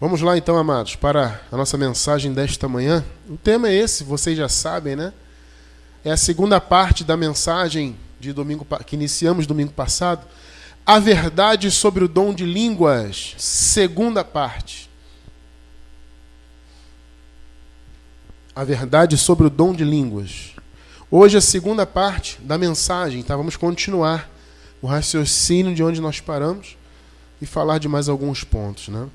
Vamos lá então, amados, para a nossa mensagem desta manhã. O tema é esse, vocês já sabem, né? É a segunda parte da mensagem de domingo que iniciamos domingo passado. A verdade sobre o dom de línguas, segunda parte. A verdade sobre o dom de línguas. Hoje é a segunda parte da mensagem, tá? Vamos continuar o raciocínio de onde nós paramos e falar de mais alguns pontos, né?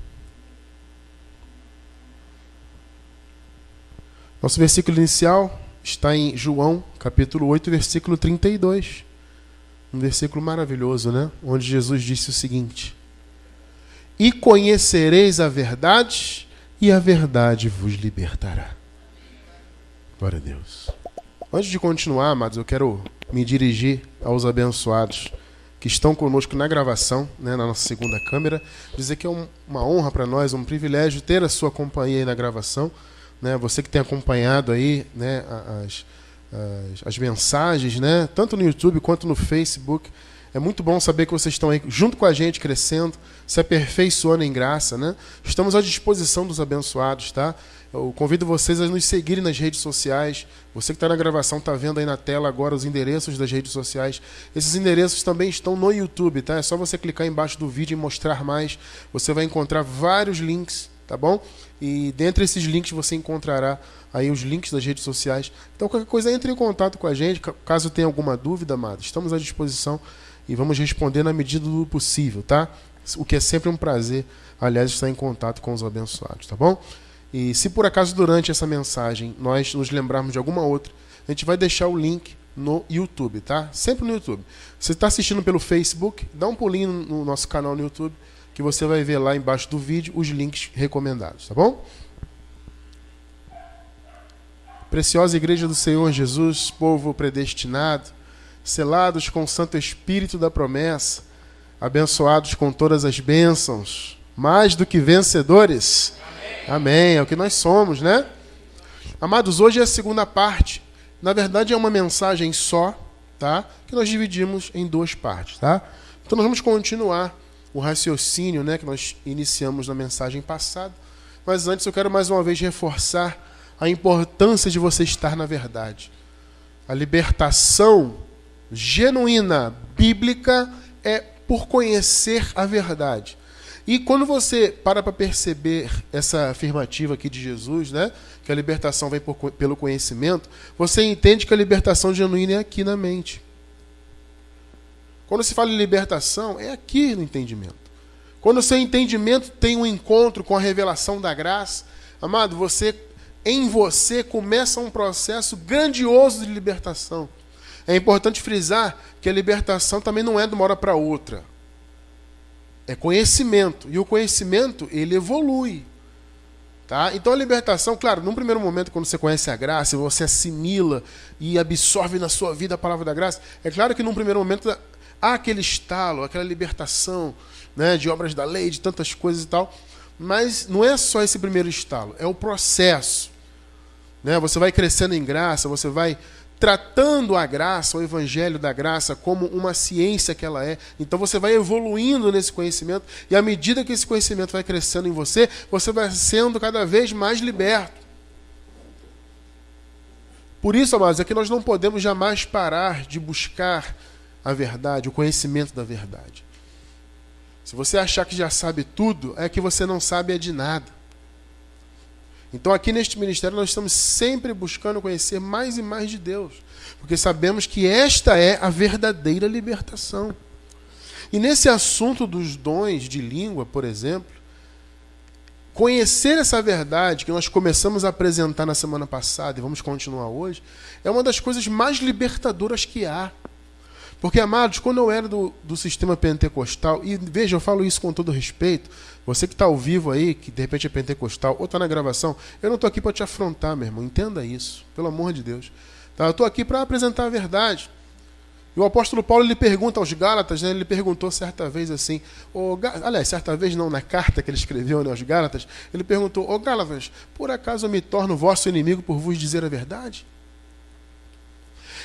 Nosso versículo inicial está em João, capítulo 8, versículo 32. Um versículo maravilhoso, né? Onde Jesus disse o seguinte: E conhecereis a verdade, e a verdade vos libertará. Glória a Deus. Antes de continuar, amados, eu quero me dirigir aos abençoados que estão conosco na gravação, né, na nossa segunda câmera. Dizer que é uma honra para nós, um privilégio ter a sua companhia aí na gravação. Né, você que tem acompanhado aí, né, as mensagens, né, tanto no YouTube quanto no Facebook. É muito bom saber que vocês estão aí junto com a gente, crescendo, se aperfeiçoando em graça, né? Estamos à disposição dos abençoados, tá? Eu convido vocês a nos seguirem nas redes sociais. Você que está na gravação está vendo aí na tela agora os endereços das redes sociais. Esses endereços também estão no YouTube, tá? É só você clicar embaixo do vídeo e mostrar mais. Você vai encontrar vários links, tá bom? E dentre esses links você encontrará aí os links das redes sociais. Então qualquer coisa, entre em contato com a gente. Caso tenha alguma dúvida, amados, estamos à disposição e vamos responder na medida do possível, tá? O que é sempre um prazer, aliás, estar em contato com os abençoados, tá bom? E se por acaso durante essa mensagem nós nos lembrarmos de alguma outra, a gente vai deixar o link no YouTube, tá? Sempre no YouTube. Você está assistindo pelo Facebook, dá um pulinho no nosso canal no YouTube, que você vai ver lá embaixo do vídeo os links recomendados, tá bom? Preciosa Igreja do Senhor Jesus, povo predestinado, selados com o Santo Espírito da promessa, abençoados com todas as bênçãos, mais do que vencedores. Amém. Amém. É o que nós somos, né? Amados, hoje é a segunda parte. Na verdade é uma mensagem só, tá? Que nós dividimos em duas partes, tá? Então nós vamos continuar o raciocínio, né, que nós iniciamos na mensagem passada. Mas antes eu quero mais uma vez reforçar a importância de você estar na verdade. A libertação genuína, bíblica, é por conhecer a verdade. E quando você para perceber essa afirmativa aqui de Jesus, né, que a libertação vem pelo conhecimento, você entende que a libertação genuína é aqui na mente. Quando se fala em libertação, é aqui no entendimento. Quando o seu entendimento tem um encontro com a revelação da graça, amado, em você começa um processo grandioso de libertação. É importante frisar que a libertação também não é de uma hora para outra. É conhecimento. E o conhecimento, ele evolui. Tá? Então a libertação, claro, num primeiro momento, quando você conhece a graça, você assimila e absorve na sua vida a palavra da graça, é claro que num primeiro momento há aquele estalo, aquela libertação, né, de obras da lei, de tantas coisas e tal. Mas não é só esse primeiro estalo, é o processo. Né? Você vai crescendo em graça, você vai tratando a graça, o evangelho da graça, como uma ciência que ela é. Então você vai evoluindo nesse conhecimento, e à medida que esse conhecimento vai crescendo em você, você vai sendo cada vez mais liberto. Por isso, amados, é que nós não podemos jamais parar de buscar a verdade, o conhecimento da verdade. Se você achar que já sabe tudo, é que você não sabe de nada. Então aqui neste ministério nós estamos sempre buscando conhecer mais e mais de Deus, porque sabemos que esta é a verdadeira libertação. E nesse assunto dos dons de língua, por exemplo, conhecer essa verdade que nós começamos a apresentar na semana passada e vamos continuar hoje, é uma das coisas mais libertadoras que há. Porque, amados, quando eu era do sistema pentecostal, e veja, eu falo isso com todo respeito, você que está ao vivo aí, que de repente é pentecostal, ou está na gravação, eu não estou aqui para te afrontar, meu irmão, entenda isso, pelo amor de Deus. Tá? Eu estou aqui para apresentar a verdade. E o apóstolo Paulo, ele pergunta aos Gálatas, né, ele perguntou certa vez assim, aliás, certa vez não, na carta que ele escreveu, né, aos Gálatas, ele perguntou: Ó Gálatas, por acaso eu me torno vosso inimigo por vos dizer a verdade?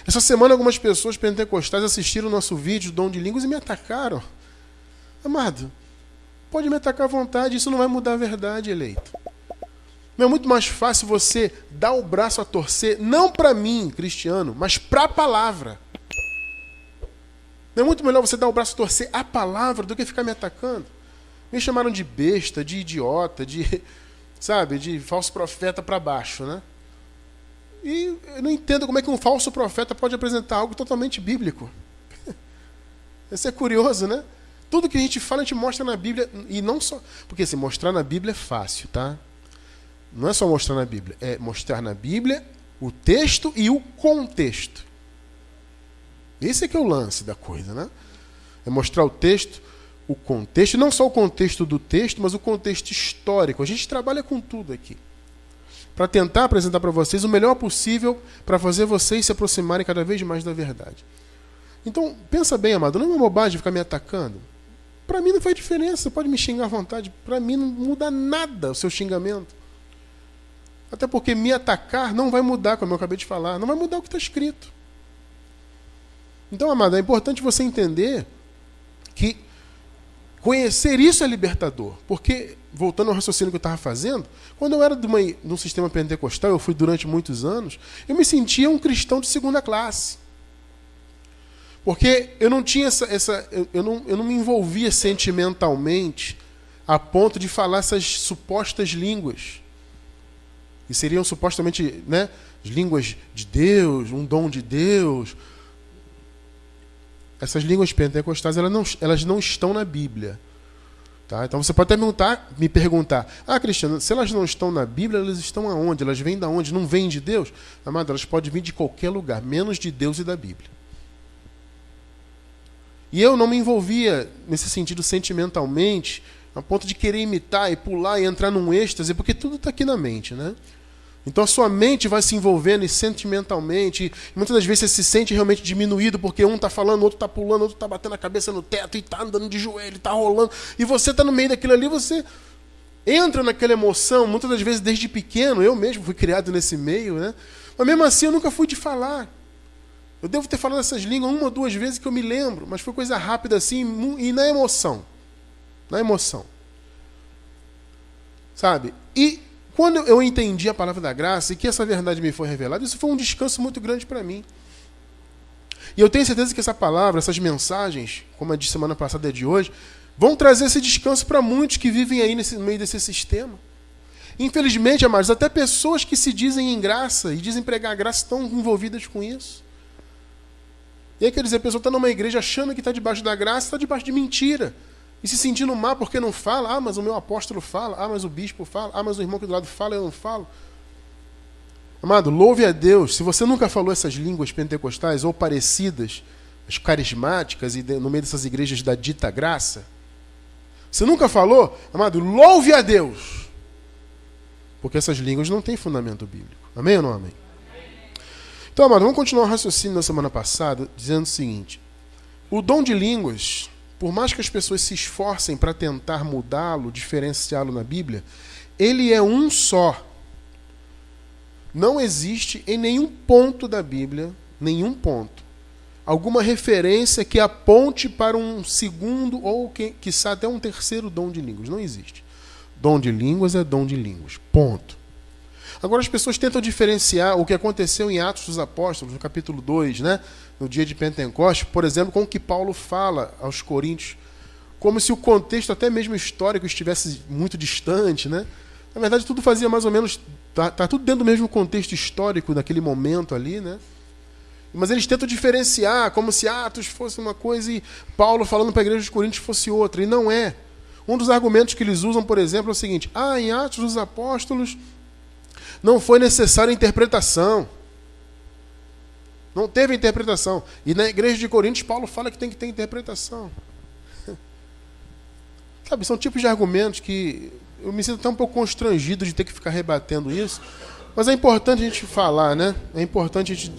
Essa semana algumas pessoas pentecostais assistiram o nosso vídeo Dom de Línguas e me atacaram. Amado, Pode me atacar à vontade, isso não vai mudar a verdade, eleito. Não é muito mais fácil você dar o braço a torcer, não para mim, cristiano, mas para a palavra. Não é muito melhor você dar o braço a torcer à palavra do que ficar me atacando? Me chamaram de besta, de idiota, de falso profeta para baixo, né? E eu não entendo como é que um falso profeta pode apresentar algo totalmente bíblico. Isso é curioso, né? Tudo que a gente fala, a gente mostra na Bíblia, e não só... Porque assim, mostrar na Bíblia é fácil, tá? Não é só mostrar na Bíblia, é mostrar na Bíblia o texto e o contexto. Esse é que é o lance da coisa, né? É mostrar o texto, o contexto, não só o contexto do texto, mas o contexto histórico. A gente trabalha com tudo aqui, para tentar apresentar para vocês o melhor possível, para fazer vocês se aproximarem cada vez mais da verdade. Então, pensa bem, amado, não é uma bobagem ficar me atacando. Para mim não faz diferença, você pode me xingar à vontade, para mim não muda nada o seu xingamento. Até porque me atacar não vai mudar, como eu acabei de falar, não vai mudar o que está escrito. Então, amado, é importante você entender que conhecer isso é libertador. Porque, voltando ao raciocínio que eu estava fazendo, quando eu era de um sistema pentecostal, eu fui durante muitos anos, eu me sentia um cristão de segunda classe. Porque eu não tinha eu não me envolvia sentimentalmente a ponto de falar essas supostas línguas. E seriam supostamente, né, as línguas de Deus, um dom de Deus. Essas línguas pentecostais, elas não estão na Bíblia. Tá? Então você pode até me perguntar, Cristiano, se elas não estão na Bíblia, elas estão aonde? Elas vêm de onde? Não vêm de Deus? Amado, elas podem vir de qualquer lugar, menos de Deus e da Bíblia. E eu não me envolvia nesse sentido sentimentalmente, a ponto de querer imitar e pular e entrar num êxtase, porque tudo está aqui na mente, né? Então a sua mente vai se envolvendo sentimentalmente, e muitas das vezes você se sente realmente diminuído, porque um está falando, outro está pulando, outro está batendo a cabeça no teto, e está andando de joelho, está rolando, e você está no meio daquilo ali, você entra naquela emoção, muitas das vezes desde pequeno, eu mesmo fui criado nesse meio, né? Mas mesmo assim eu nunca fui de falar. Eu devo ter falado essas línguas 1 ou 2 vezes que eu me lembro, mas foi coisa rápida assim, e na emoção. Na emoção. Sabe? E quando eu entendi a palavra da graça e que essa verdade me foi revelada, isso foi um descanso muito grande para mim. E eu tenho certeza que essa palavra, essas mensagens, como a de semana passada e a de hoje, vão trazer esse descanso para muitos que vivem aí no meio desse sistema. Infelizmente, amados, até pessoas que se dizem em graça e dizem pregar a graça estão envolvidas com isso. E aí quer dizer, a pessoa está numa igreja achando que está debaixo da graça, está debaixo de mentira. E se sentindo mal porque não fala. Mas o meu apóstolo fala. Mas o bispo fala. Mas o irmão que do lado fala, eu não falo. Amado, louve a Deus. Se você nunca falou essas línguas pentecostais ou parecidas, as carismáticas, e no meio dessas igrejas da dita graça, você nunca falou, amado, louve a Deus. Porque essas línguas não têm fundamento bíblico. Amém ou não amém? Então, amado, vamos continuar o raciocínio da semana passada, dizendo o seguinte: o dom de línguas, por mais que as pessoas se esforcem para tentar mudá-lo, diferenciá-lo na Bíblia, ele é um só. Não existe em nenhum ponto da Bíblia, alguma referência que aponte para um segundo ou, quiçá, até um terceiro dom de línguas. Não existe. Dom de línguas é dom de línguas. Ponto. Agora as pessoas tentam diferenciar o que aconteceu em Atos dos Apóstolos, no capítulo 2, né, no dia de Pentecostes, por exemplo, com o que Paulo fala aos Coríntios, como se o contexto, até mesmo histórico, estivesse muito distante, né? Na verdade, tudo fazia mais ou menos... Está tudo dentro do mesmo contexto histórico daquele momento ali, né? Mas eles tentam diferenciar, como se Atos fosse uma coisa e Paulo falando para a igreja dos Coríntios fosse outra, e não é. Um dos argumentos que eles usam, por exemplo, é o seguinte: em Atos dos Apóstolos não foi necessária interpretação. Não teve interpretação. E na igreja de Coríntios, Paulo fala que tem que ter interpretação. Sabe, são tipos de argumentos que eu me sinto até um pouco constrangido de ter que ficar rebatendo isso. Mas é importante a gente falar, né? É importante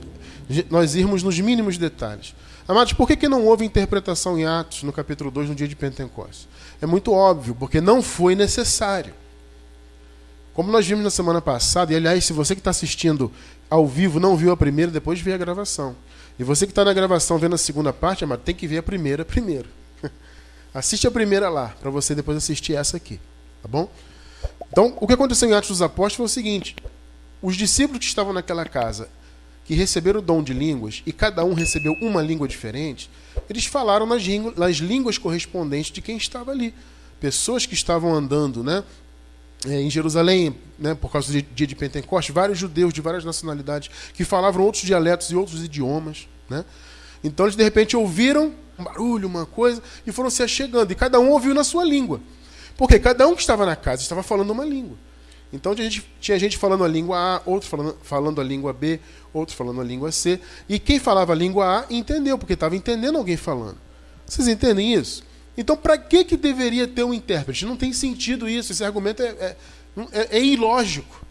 nós irmos nos mínimos detalhes. Amados, por que não houve interpretação em Atos, no capítulo 2, no dia de Pentecostes? É muito óbvio, porque não foi necessário. Como nós vimos na semana passada, e aliás, se você que está assistindo ao vivo não viu a primeira, depois vê a gravação. E você que está na gravação vendo a segunda parte, amado, tem que ver a primeira primeiro. Assiste a primeira lá, para você depois assistir essa aqui, tá bom? Então, o que aconteceu em Atos dos Apóstolos foi o seguinte: os discípulos que estavam naquela casa, que receberam o dom de línguas, e cada um recebeu uma língua diferente, eles falaram nas línguas correspondentes de quem estava ali. Pessoas que estavam andando, né, em Jerusalém, né, por causa do dia de Pentecostes, vários judeus de várias nacionalidades que falavam outros dialetos e outros idiomas, né? Então eles de repente ouviram um barulho, uma coisa, e foram se achegando, e cada um ouviu na sua língua. Porque cada um que estava na casa estava falando uma língua. Então tinha gente falando a língua A, outro falando a língua B, outro falando a língua C, e quem falava a língua A entendeu, porque estava entendendo alguém falando. Vocês entendem isso? Então, para que deveria ter um intérprete? Não tem sentido isso, esse argumento é ilógico.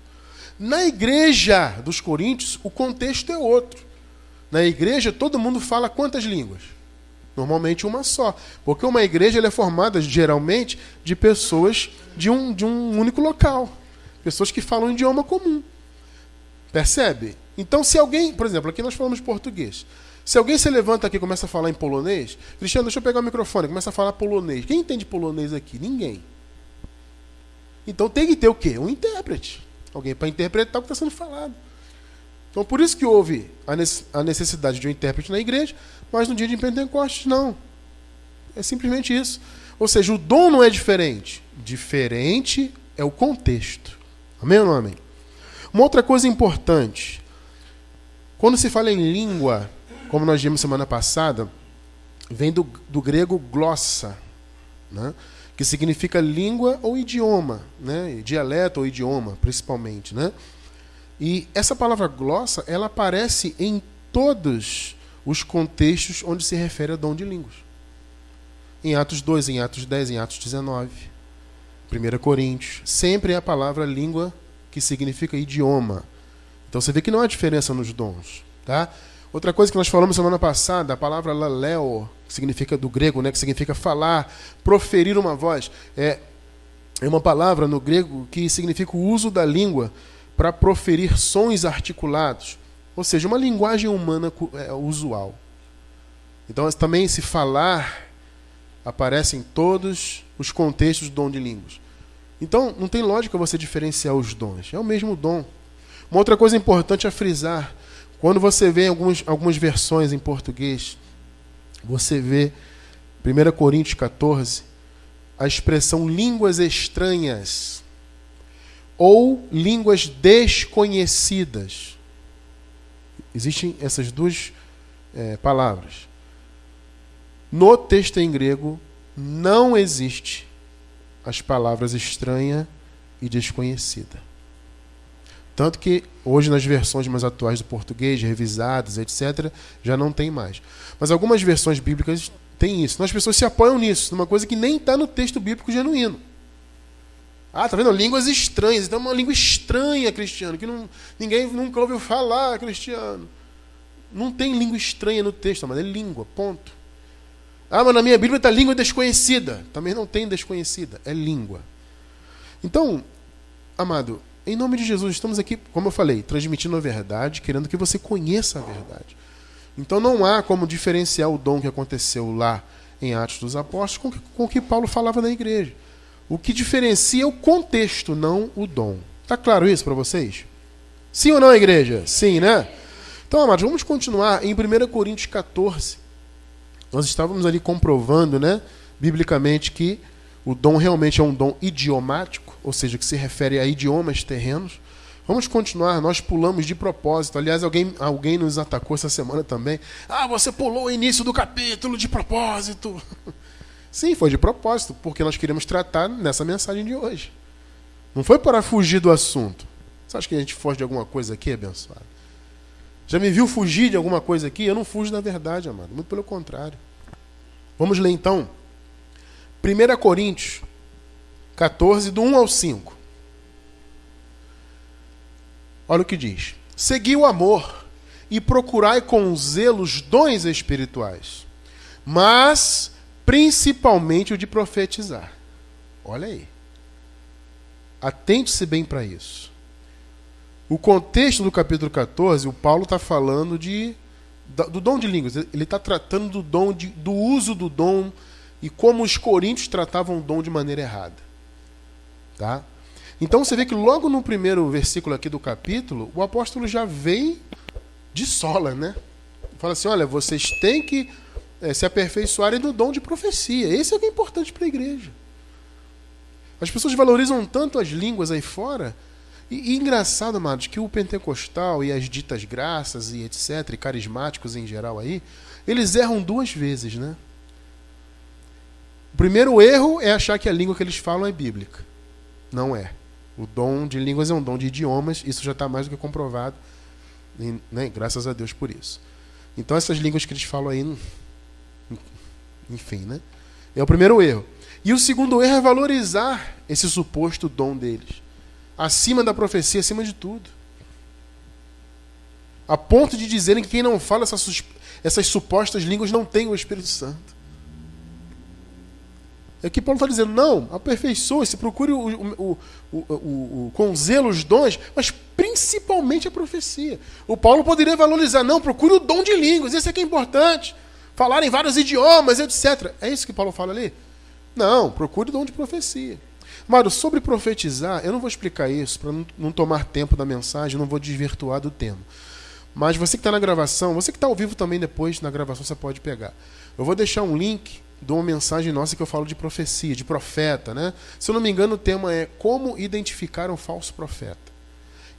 Na igreja dos Coríntios, o contexto é outro. Na igreja, todo mundo fala quantas línguas? Normalmente uma só. Porque uma igreja ela é formada, geralmente, de pessoas de um único local. Pessoas que falam um idioma comum. Percebe? Então, se alguém... Por exemplo, aqui nós falamos português. Se alguém se levanta aqui e começa a falar em polonês... Cristiano, deixa eu pegar o microfone. Começa a falar polonês. Quem entende polonês aqui? Ninguém. Então tem que ter o quê? Um intérprete. Alguém para interpretar o que está sendo falado. Então, por isso que houve a necessidade de um intérprete na igreja, mas no dia de Pentecostes, não. É simplesmente isso. Ou seja, o dom não é diferente. Diferente é o contexto. Amém ou não amém? Uma outra coisa importante. Quando se fala em língua, como nós vimos semana passada, vem do grego glossa, né? Que significa língua ou idioma, né? Dialeto ou idioma, principalmente, né? E essa palavra glossa, ela aparece em todos os contextos onde se refere a dom de línguas. Em Atos 2, em Atos 10, em Atos 19, 1 Coríntios. Sempre é a palavra língua que significa idioma. Então você vê que não há diferença nos dons, tá? Outra coisa que nós falamos semana passada, a palavra laleo, que significa do grego, né, que significa falar, proferir uma voz, é uma palavra no grego que significa o uso da língua para proferir sons articulados, ou seja, uma linguagem humana usual. Então também esse falar aparece em todos os contextos do dom de línguas. Então não tem lógica você diferenciar os dons, é o mesmo dom. Uma outra coisa importante a frisar, quando você vê algumas versões em português, você vê 1 Coríntios 14, a expressão línguas estranhas ou línguas desconhecidas. Existem essas duas palavras. No texto em grego não existe as palavras estranha e desconhecida. Tanto que hoje nas versões mais atuais do português, revisadas, etc., já não tem mais. Mas algumas versões bíblicas têm isso. Então as pessoas se apoiam nisso, numa coisa que nem está no texto bíblico genuíno. Ah, tá vendo? Línguas estranhas. Então é uma língua estranha, Cristiano, que ninguém nunca ouviu falar, Cristiano. Não tem língua estranha no texto, mas é língua, ponto. Ah, mas na minha Bíblia está língua desconhecida. Também não tem desconhecida, é língua. Então, amado, em nome de Jesus, estamos aqui, como eu falei, transmitindo a verdade, querendo que você conheça a verdade. Então não há como diferenciar o dom que aconteceu lá em Atos dos Apóstolos com o que Paulo falava na igreja. O que diferencia é o contexto, não o dom. Está claro isso para vocês? Sim ou não, igreja? Sim, né? Então, amados, vamos continuar em 1 Coríntios 14. Nós estávamos ali comprovando, né, biblicamente, que o dom realmente é um dom idiomático, ou seja, que se refere a idiomas terrenos. Vamos continuar, nós pulamos de propósito. Aliás, alguém nos atacou essa semana também. Ah, você pulou o início do capítulo de propósito. Sim, foi de propósito, porque nós queríamos tratar nessa mensagem de hoje. Não foi para fugir do assunto. Você acha que a gente foge de alguma coisa aqui, abençoado? Já me viu fugir de alguma coisa aqui? Eu não fujo da verdade, amado. Muito pelo contrário. Vamos ler então 1 Coríntios 14, do 1 ao 5. Olha o que diz. Segui o amor e procurai com zelo os dons espirituais, mas principalmente o de profetizar. Olha aí. Atente-se bem para isso. O contexto do capítulo 14, o Paulo está falando do dom de línguas. Ele está tratando do uso do dom e como os coríntios tratavam o dom de maneira errada. Tá? Então você vê que logo no primeiro versículo aqui do capítulo, o apóstolo já vem de sola, né? Fala assim, olha, vocês têm que se aperfeiçoarem no dom de profecia. Esse é o que é importante para a igreja. As pessoas valorizam tanto as línguas aí fora, e engraçado, amados, que o pentecostal e as ditas graças e etc, e carismáticos em geral aí, eles erram duas vezes, né? O primeiro erro é achar que a língua que eles falam é bíblica. Não é. O dom de línguas é um dom de idiomas, isso já está mais do que comprovado, né? Graças a Deus por isso. Então essas línguas que eles falam aí, enfim, né? É o primeiro erro. E o segundo erro é valorizar esse suposto dom deles, acima da profecia, acima de tudo. A ponto de dizerem que quem não fala essas supostas línguas não tem o Espírito Santo. É que Paulo está dizendo, não, aperfeiçoe-se, procure com zelo os dons, mas principalmente a profecia. O Paulo poderia valorizar, não, procure o dom de línguas, esse é que é importante. Falar em vários idiomas, etc. É isso que Paulo fala ali? Não, procure o dom de profecia. Mário, sobre profetizar, eu não vou explicar isso para não tomar tempo da mensagem, não vou desvirtuar do tema. Mas você que está na gravação, você que está ao vivo também depois, na gravação você pode pegar. Eu vou deixar um link de uma mensagem nossa que eu falo de profecia, de profeta, né? Se eu não me engano, o tema é como identificar um falso profeta.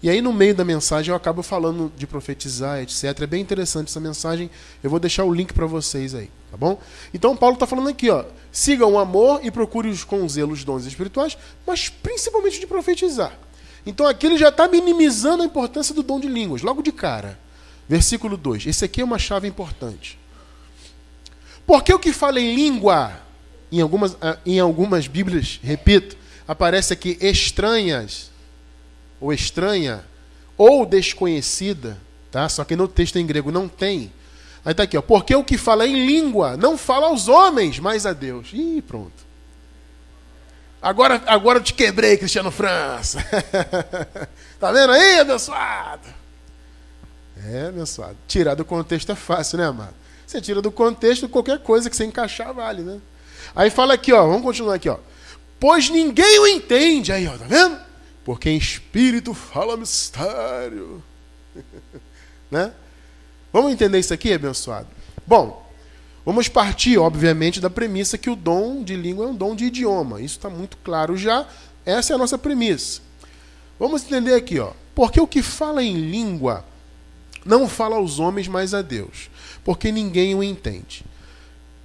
E aí no meio da mensagem eu acabo falando de profetizar, etc. É bem interessante essa mensagem, eu vou deixar o link para vocês aí, tá bom? Então Paulo está falando aqui, ó, sigam o amor e procure com zelo os dons espirituais, mas principalmente de profetizar. Então aqui ele já está minimizando a importância do dom de línguas, logo de cara. Versículo 2, esse aqui é uma chave importante. Porque o que fala em língua, em algumas Bíblias, repito, aparece aqui estranhas, ou estranha, ou desconhecida, tá? Só que no texto em grego não tem. Aí está aqui, ó, porque o que fala em língua não fala aos homens, mas a Deus. Ih, pronto. Agora eu te quebrei, Cristiano França. Tá vendo aí, abençoado? É, abençoado. Tirar do contexto é fácil, né, amado? Você tira do contexto, qualquer coisa que você encaixar vale, né? Aí fala aqui, ó, vamos continuar aqui, ó. Pois ninguém o entende. Aí, ó, tá vendo? Porque em espírito fala mistério. Né? Vamos entender isso aqui, abençoado? Bom, vamos partir, obviamente, da premissa que o dom de língua é um dom de idioma. Isso está muito claro já. Essa é a nossa premissa. Vamos entender aqui, ó. Porque o que fala em língua não fala aos homens, mas a Deus. Porque ninguém o entende.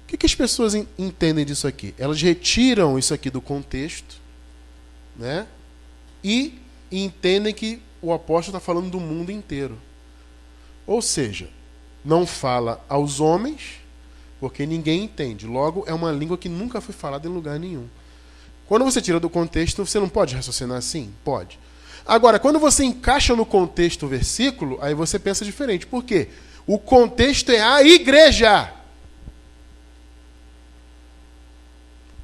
O que as pessoas entendem disso aqui? Elas retiram isso aqui do contexto, né? E entendem que o apóstolo está falando do mundo inteiro. Ou seja, não fala aos homens, porque ninguém entende. Logo, é uma língua que nunca foi falada em lugar nenhum. Quando você tira do contexto, você não pode raciocinar assim? Pode. Agora, quando você encaixa no contexto o versículo, aí você pensa diferente. Por quê? O contexto é a igreja.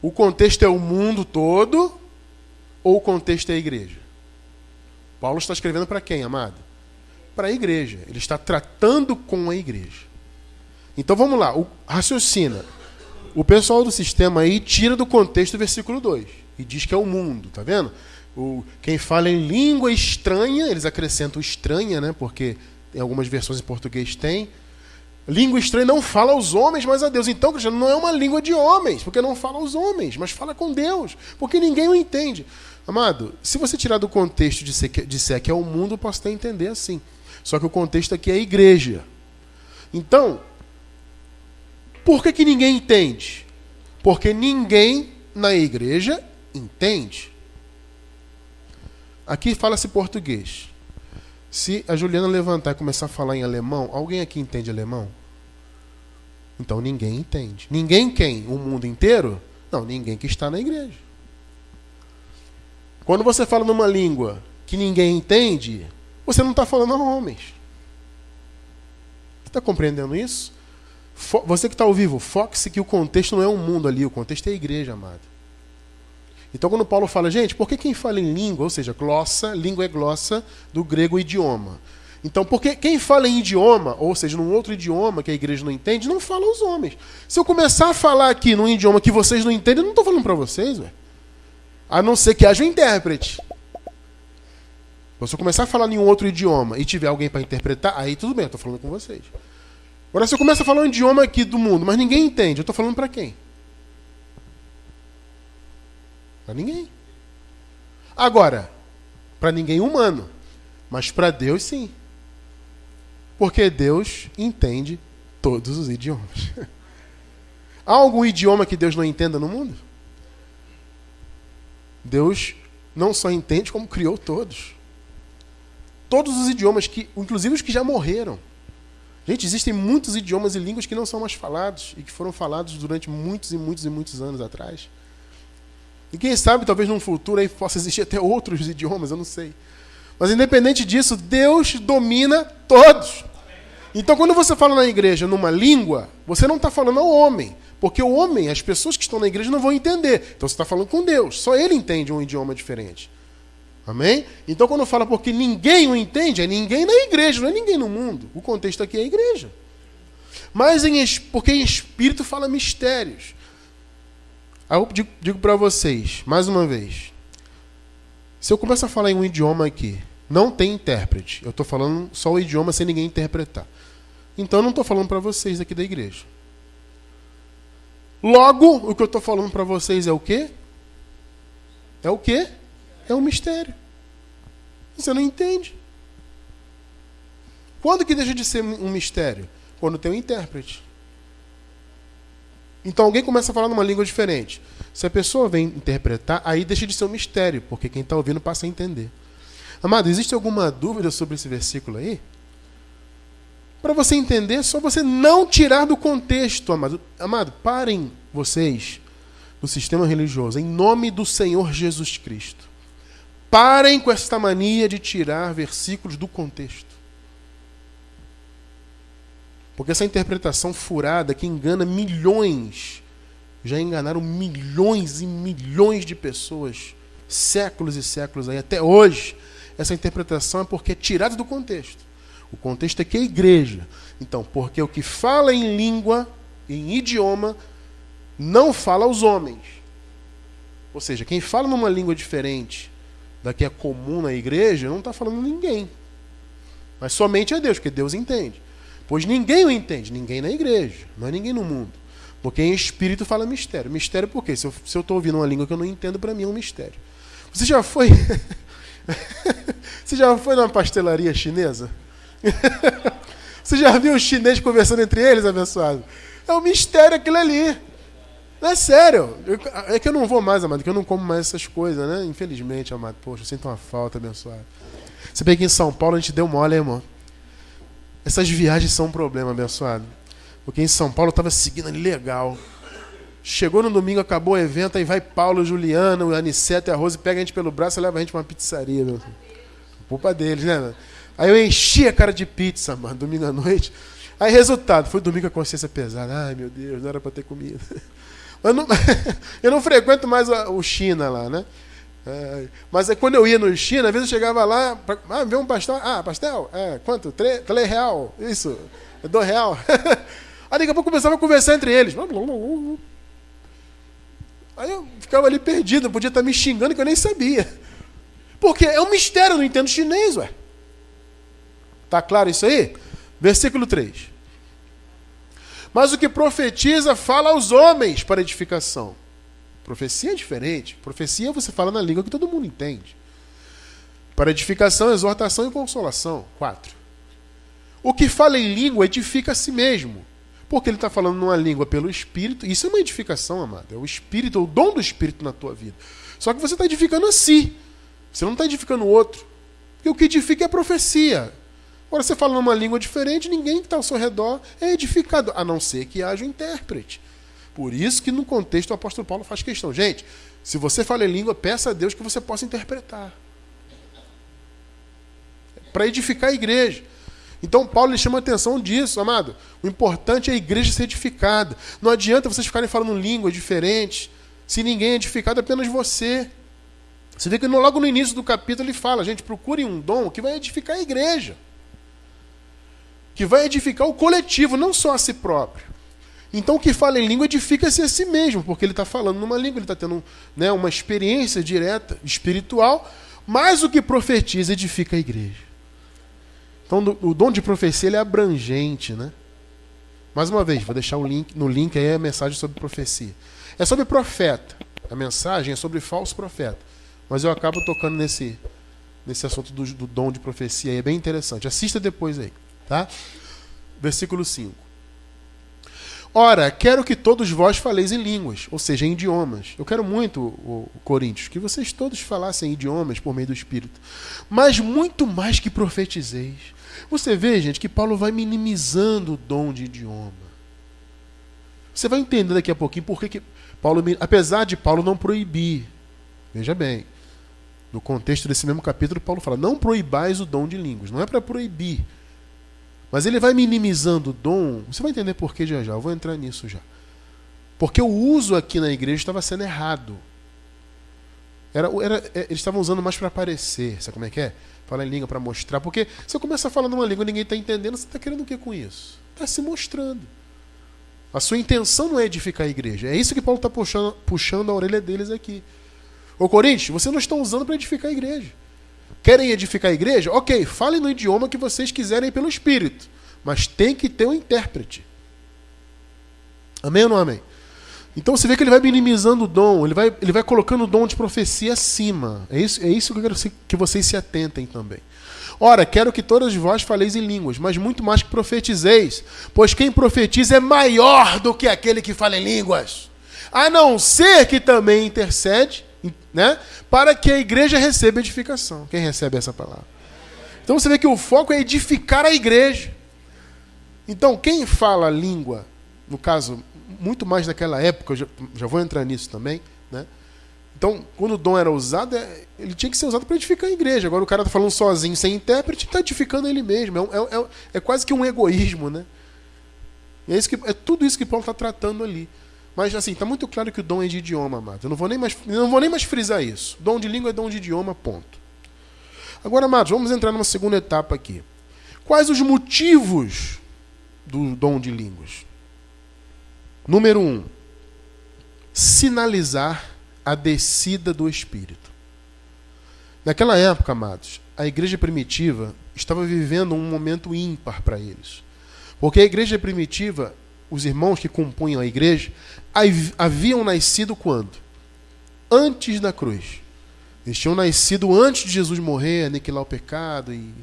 O contexto é o mundo todo, ou o contexto é a igreja? Paulo está escrevendo para quem, amado? Para a igreja. Ele está tratando com a igreja. Então vamos lá, raciocina. O pessoal do sistema aí tira do contexto o versículo 2 e diz que é o mundo, tá vendo? Quem fala em língua estranha, eles acrescentam estranha, né? Porque em algumas versões em português tem. Língua estranha não fala aos homens, mas a Deus. Então, Cristiano, não é uma língua de homens, porque não fala aos homens, mas fala com Deus, porque ninguém o entende. Amado, se você tirar do contexto de disser que é o mundo, eu posso até entender assim. Só que o contexto aqui é a igreja. Então, por que ninguém entende? Porque ninguém na igreja entende. Aqui fala-se português. Se a Juliana levantar e começar a falar em alemão, alguém aqui entende alemão? Então ninguém entende. Ninguém quem? O mundo inteiro? Não, ninguém que está na igreja. Quando você fala numa língua que ninguém entende, você não está falando a homens. Você está compreendendo isso? Você que está ao vivo, foque-se que o contexto não é um mundo ali, o contexto é a igreja, amado. Então quando Paulo fala, gente, por que quem fala em língua, ou seja, glossa, língua é glossa do grego idioma. Então, porque quem fala em idioma, ou seja, num outro idioma que a igreja não entende, não fala aos homens. Se eu começar a falar aqui num idioma que vocês não entendem, eu não estou falando para vocês, velho. A não ser que haja um intérprete. Então, se eu começar a falar em um outro idioma e tiver alguém para interpretar, aí tudo bem, eu estou falando com vocês. Agora, se eu começar a falar um idioma aqui do mundo, mas ninguém entende, eu estou falando para quem? Para ninguém. Agora, para ninguém humano, mas para Deus sim. Porque Deus entende todos os idiomas. Há algum idioma que Deus não entenda no mundo? Deus não só entende, como criou todos. Todos os idiomas, inclusive os que já morreram. Gente, existem muitos idiomas e línguas que não são mais falados e que foram falados durante muitos e muitos e muitos anos atrás. E quem sabe, talvez num futuro aí possa existir até outros idiomas, eu não sei. Mas independente disso, Deus domina todos. Então, quando você fala na igreja numa língua, você não está falando ao homem. Porque o homem, as pessoas que estão na igreja não vão entender. Então, você está falando com Deus. Só Ele entende um idioma diferente. Amém? Então, quando fala porque ninguém o entende, é ninguém na igreja, não é ninguém no mundo. O contexto aqui é a igreja. Mas porque em espírito fala mistérios. Aí eu digo para vocês, mais uma vez. Se eu começar a falar em um idioma aqui, não tem intérprete. Eu estou falando só o idioma sem ninguém interpretar. Então eu não estou falando para vocês aqui da igreja. Logo, o que eu estou falando para vocês é o quê? É o quê? É um mistério. Você não entende. Quando que deixa de ser um mistério? Quando tem um intérprete. Então alguém começa a falar numa língua diferente. Se a pessoa vem interpretar, aí deixa de ser um mistério, porque quem está ouvindo passa a entender. Amado, existe alguma dúvida sobre esse versículo aí? Para você entender, é só você não tirar do contexto, amado. Amado, parem vocês do sistema religioso, em nome do Senhor Jesus Cristo. Parem com esta mania de tirar versículos do contexto. Porque essa interpretação furada que engana milhões, já enganaram milhões e milhões de pessoas, séculos e séculos aí, até hoje, essa interpretação é porque é tirada do contexto. O contexto aqui é a igreja. Então, porque o que fala em língua, em idioma, não fala aos homens. Ou seja, quem fala numa língua diferente da que é comum na igreja, não está falando ninguém. Mas somente a Deus, porque Deus entende. Pois ninguém o entende, ninguém na igreja, não é ninguém no mundo. Porque em espírito fala mistério. Mistério por quê? Se eu estou ouvindo uma língua que eu não entendo, para mim é um mistério. Você já foi... Você já foi numa pastelaria chinesa? Você já viu os chineses conversando entre eles, abençoado? É um mistério aquilo ali. Não é sério. É que eu não vou mais, amado, que eu não como mais essas coisas, né? Infelizmente, amado. Poxa, eu sinto uma falta, abençoado. Você vê que em São Paulo a gente deu mole, hein, irmão? Essas viagens são um problema, abençoado. Porque em São Paulo eu estava seguindo ali legal. Chegou no domingo, acabou o evento, aí vai Paulo, Juliana, o Aniceto e a Rose, pega a gente pelo braço e leva a gente para uma pizzaria, meu. Culpa deles, né? Aí eu enchi a cara de pizza, mano, domingo à noite. Aí resultado, foi domingo com a consciência pesada. Ai, meu Deus, não era para ter comido. Eu não frequento mais o China lá, né? Mas aí, quando eu ia no China, às vezes eu chegava lá, ver um pastel. Ah, pastel? Quanto? 3 real? Isso, é 2 real. Aí daqui a pouco começava a conversar entre eles. Aí eu ficava ali perdido, podia estar me xingando que eu nem sabia. Porque é um mistério, eu não entendo chinês, ué. Tá claro isso aí? Versículo 3. Mas o que profetiza fala aos homens para edificação. Profecia é diferente. Profecia você fala na língua que todo mundo entende. Para edificação, exortação e consolação. 4. O que fala em língua edifica a si mesmo. Porque ele está falando numa língua pelo Espírito. Isso é uma edificação, amado. É o Espírito, é o dom do Espírito na tua vida. Só que você está edificando a si. Você não está edificando o outro. Porque o que edifica é a profecia. Agora você fala numa língua diferente, ninguém que está ao seu redor é edificado. A não ser que haja um intérprete. Por isso que no contexto o apóstolo Paulo faz questão. Gente, se você fala em língua, peça a Deus que você possa interpretar. Para edificar a igreja. Então Paulo lhe chama a atenção disso, amado. O importante é a igreja ser edificada. Não adianta vocês ficarem falando línguas diferentes, se ninguém é edificado, é apenas você. Você vê que logo no início do capítulo ele fala, gente, procurem um dom que vai edificar a igreja. que vai edificar o coletivo, não só a si próprio. Então, o que fala em língua edifica-se a si mesmo, porque ele está falando numa língua, ele está tendo, né, uma experiência direta, espiritual, mas o que profetiza edifica a igreja. Então, o dom de profecia ele é abrangente, né? Mais uma vez, vou deixar no link aí a mensagem sobre profecia. É sobre profeta. A mensagem é sobre falso profeta. Mas eu acabo tocando nesse assunto do dom de profecia aí. É bem interessante. Assista depois aí, tá? Versículo 5. Ora, quero que todos vós faleis em línguas, ou seja, em idiomas. Eu quero muito, Coríntios, que vocês todos falassem em idiomas por meio do Espírito. Mas muito mais que profetizeis. Você vê, gente, que Paulo vai minimizando o dom de idioma. Você vai entender daqui a pouquinho por que Paulo, apesar de Paulo não proibir, veja bem, no contexto desse mesmo capítulo, Paulo fala, não proibais o dom de línguas. Não é para proibir. Mas ele vai minimizando o dom. Você vai entender por que já. Eu vou entrar nisso já. Porque o uso aqui na igreja estava sendo errado. Eles estavam usando mais para aparecer. Sabe como é que é? Falar em língua para mostrar. Porque se eu começar falando uma língua e ninguém está entendendo, você está querendo o que com isso? Está se mostrando. A sua intenção não é edificar a igreja. É isso que Paulo está puxando a orelha deles aqui. Ô Coríntios, vocês não estão usando para edificar a igreja. Querem edificar a igreja? Ok, falem no idioma que vocês quiserem pelo Espírito. Mas tem que ter um intérprete. Amém ou não amém? Então você vê que ele vai minimizando o dom, ele vai colocando o dom de profecia acima. É isso que eu quero que vocês se atentem também. Ora, quero que todos vós faleis em línguas, mas muito mais que profetizeis, pois quem profetiza é maior do que aquele que fala em línguas, a não ser que também intercede, né, para que a igreja receba edificação. Quem recebe essa palavra? Então você vê que o foco é edificar a igreja. Então quem fala língua, no caso, muito mais naquela época, eu já vou entrar nisso também, né? Então, quando o dom era usado, ele tinha que ser usado para edificar a igreja. Agora o cara está falando sozinho, sem intérprete, está edificando ele mesmo. É quase que um egoísmo, né? E é tudo isso que Paulo está tratando ali. Mas, assim, está muito claro que o dom é de idioma, amado. Eu não vou nem mais frisar isso. Dom de língua é dom de idioma, ponto. Agora, amados, vamos entrar numa segunda etapa aqui. Quais os motivos do dom de línguas? Número 1. Sinalizar a descida do Espírito. Naquela época, amados, a igreja primitiva estava vivendo um momento ímpar para eles. Porque a igreja primitiva, os irmãos que compunham a igreja, haviam nascido quando? Antes da cruz. Eles tinham nascido antes de Jesus morrer, aniquilar o pecado e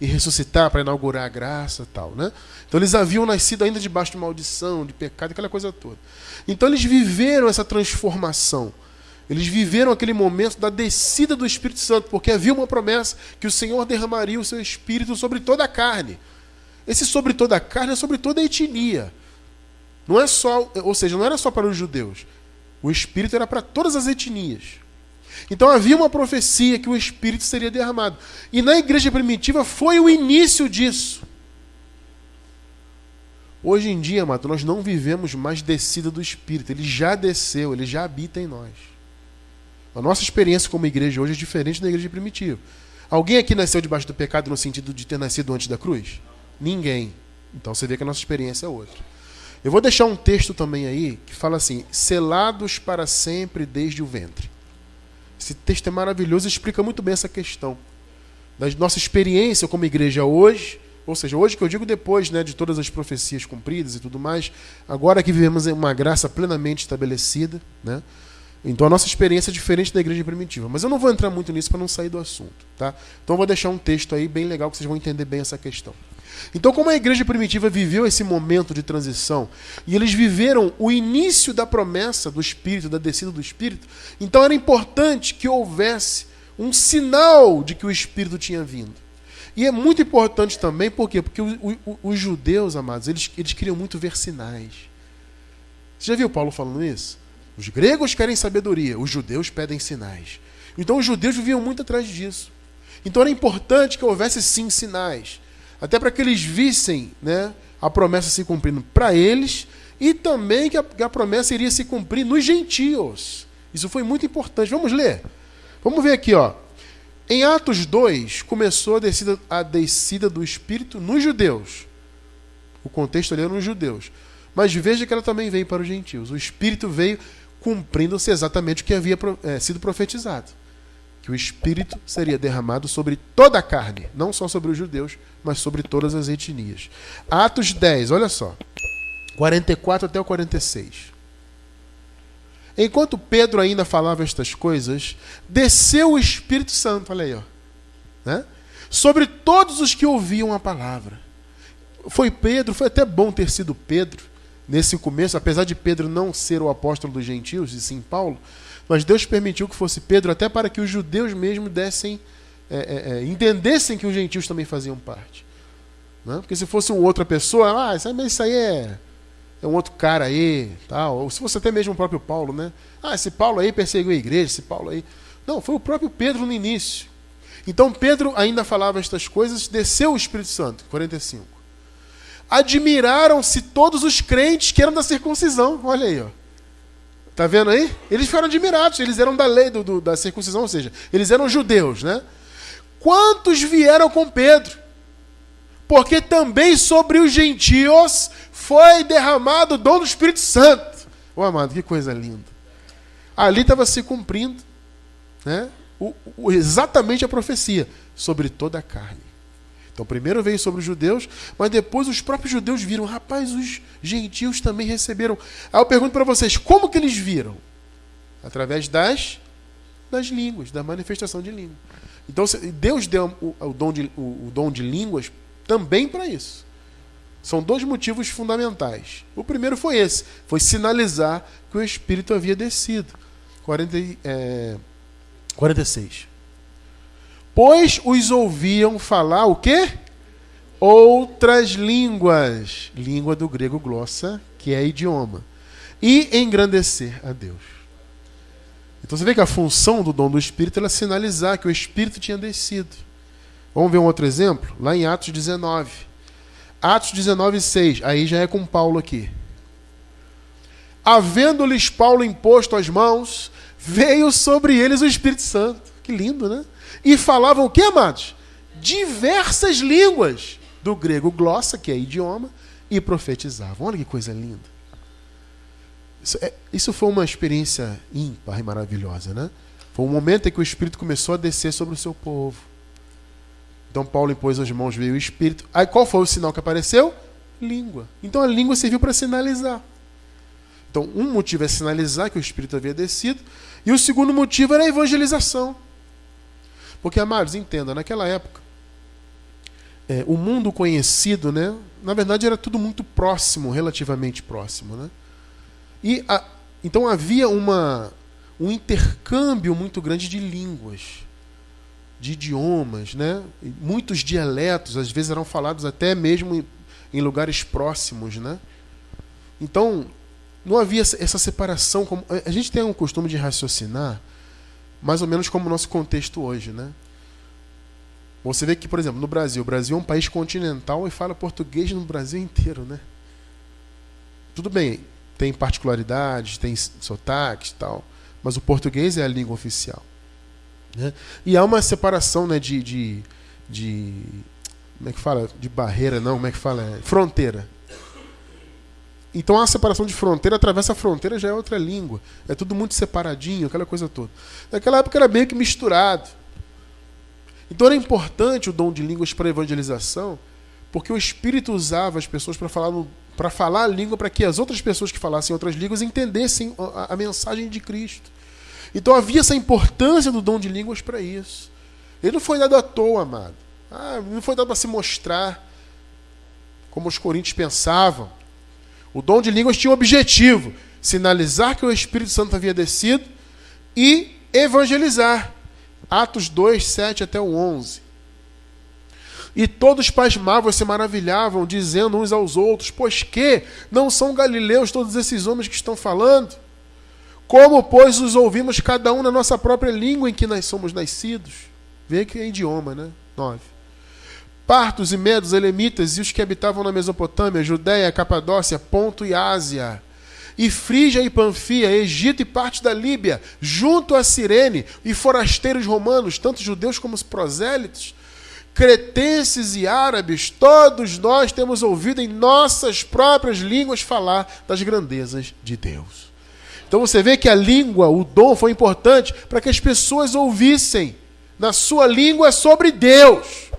ressuscitar para inaugurar a graça e tal, né? Então eles haviam nascido ainda debaixo de maldição, de pecado, aquela coisa toda. Então eles viveram essa transformação. Eles viveram aquele momento da descida do Espírito Santo, porque havia uma promessa que o Senhor derramaria o seu Espírito sobre toda a carne. Esse sobre toda a carne é sobre toda a etnia. Não é só, ou seja, não era só para os judeus. O Espírito era para todas as etnias. Então havia uma profecia que o Espírito seria derramado. E na igreja primitiva foi o início disso. Hoje em dia, amado, nós não vivemos mais descida do Espírito. Ele já desceu, ele já habita em nós. A nossa experiência como igreja hoje é diferente da igreja primitiva. Alguém aqui nasceu debaixo do pecado no sentido de ter nascido antes da cruz? Ninguém. Então você vê que a nossa experiência é outra. Eu vou deixar um texto também aí que fala assim: selados para sempre desde o ventre. Esse texto é maravilhoso e explica muito bem essa questão da nossa experiência como igreja hoje, ou seja, hoje que eu digo depois, né, de todas as profecias cumpridas e tudo mais, agora que vivemos em uma graça plenamente estabelecida, né? Então a nossa experiência é diferente da igreja primitiva. Mas eu não vou entrar muito nisso para não sair do assunto, tá? Então eu vou deixar um texto aí bem legal que vocês vão entender bem essa questão. Então, como a igreja primitiva viveu esse momento de transição, e eles viveram o início da promessa do Espírito, da descida do Espírito, então era importante que houvesse um sinal de que o Espírito tinha vindo. E é muito importante também, por quê? Porque os judeus, amados, eles queriam muito ver sinais. Você já viu Paulo falando isso? Os gregos querem sabedoria, os judeus pedem sinais. Então os judeus viviam muito atrás disso. Então era importante que houvesse sim sinais. Até para que eles vissem, né, a promessa se cumprindo para eles e também que a promessa iria se cumprir nos gentios. Isso foi muito importante. Vamos ler? Vamos ver aqui, ó. Em Atos 2, começou a descida do Espírito nos judeus. O contexto ali eram os judeus. Mas veja que ela também veio para os gentios. O Espírito veio cumprindo-se exatamente o que havia sido profetizado. Que o Espírito seria derramado sobre toda a carne, não só sobre os judeus, mas sobre todas as etnias. Atos 10, olha só, 44 até o 46. Enquanto Pedro ainda falava estas coisas, desceu o Espírito Santo, olha aí, ó, né? Sobre todos os que ouviam a palavra. Foi até bom ter sido Pedro, nesse começo, apesar de Pedro não ser o apóstolo dos gentios, e sim Paulo, mas Deus permitiu que fosse Pedro até para que os judeus mesmo entendessem que os gentios também faziam parte. Né? Porque se fosse uma outra pessoa, isso aí é um outro cara aí, tal. Ou se fosse até mesmo o próprio Paulo, né? Esse Paulo aí perseguiu a igreja, esse Paulo aí... Não, foi o próprio Pedro no início. Então Pedro ainda falava estas coisas, desceu o Espírito Santo, 45. Admiraram-se todos os crentes que eram da circuncisão. Olha aí, ó. Tá vendo aí? Eles ficaram admirados, eles eram da lei da circuncisão, ou seja, eles eram judeus, né? Quantos vieram com Pedro? Porque também sobre os gentios foi derramado o dom do Espírito Santo. Ô amado, que coisa linda. Ali estava se cumprindo, né? Exatamente a profecia sobre toda a carne. Então primeiro veio sobre os judeus, mas depois os próprios judeus viram, rapaz, os gentios também receberam. Aí eu pergunto para vocês, como que eles viram? Através das línguas, da manifestação de língua. Então Deus deu o dom de línguas também para isso. São dois motivos fundamentais. O primeiro foi esse, foi sinalizar que o Espírito havia descido. 46. Pois os ouviam falar o quê? Outras línguas. Língua do grego glossa, que é idioma. E engrandecer a Deus. Então você vê que a função do dom do Espírito era sinalizar que o Espírito tinha descido. Vamos ver um outro exemplo? Lá em Atos 19. Atos 19, 6. Aí já é com Paulo aqui. Havendo-lhes Paulo imposto as mãos, veio sobre eles o Espírito Santo. Que lindo, né? E falavam o que, amados? Diversas línguas. Do grego glossa, que é idioma, e profetizavam. Olha que coisa linda. Isso foi uma experiência ímpar e maravilhosa, né? Foi um momento em que o Espírito começou a descer sobre o seu povo. Então Paulo impôs as mãos, veio o Espírito. Aí qual foi o sinal que apareceu? Língua. Então a língua serviu para sinalizar. Então um motivo é sinalizar que o Espírito havia descido, e o segundo motivo era a evangelização. Porque, amados, entenda, naquela época, o mundo conhecido, né, na verdade era tudo muito próximo, relativamente próximo, né? E então havia um intercâmbio muito grande de línguas, de idiomas, né? E muitos dialetos, às vezes eram falados até mesmo em lugares próximos, né? Então, não havia essa separação. A gente tem um costume de raciocinar mais ou menos como o nosso contexto hoje, né? Você vê que, por exemplo, no Brasil, o Brasil é um país continental e fala português no Brasil inteiro, né? Tudo bem, tem particularidades, tem sotaques e tal, mas o português é a língua oficial, né? E há uma separação, né, de como é que fala? De barreira, não, como é que fala? Fronteira. Então a separação de fronteira, atravessa a fronteira, já é outra língua. É tudo muito separadinho, aquela coisa toda. Naquela época era meio que misturado. Então era importante o dom de línguas para a evangelização, porque o Espírito usava as pessoas para falar a língua, para que as outras pessoas que falassem outras línguas entendessem a mensagem de Cristo. Então havia essa importância do dom de línguas para isso. Ele não foi dado à toa, amado. Não foi dado para se mostrar como os coríntios pensavam. O dom de línguas tinha um objetivo: sinalizar que o Espírito Santo havia descido e evangelizar. Atos 2, 7 até o 11. E todos pasmavam e se maravilhavam, dizendo uns aos outros: pois que não são galileus todos esses homens que estão falando? Como, pois, os ouvimos cada um na nossa própria língua em que nós somos nascidos? Vê que é idioma, né? 9. Partos e medos, elemitas e os que habitavam na Mesopotâmia, Judéia, Capadócia, Ponto e Ásia, e Frígia e Panfia, Egito e parte da Líbia, junto a Cirene, e forasteiros romanos, tanto judeus como os prosélitos, cretenses e árabes, todos nós temos ouvido em nossas próprias línguas falar das grandezas de Deus. Então você vê que a língua, o dom foi importante para que as pessoas ouvissem na sua língua sobre Deus.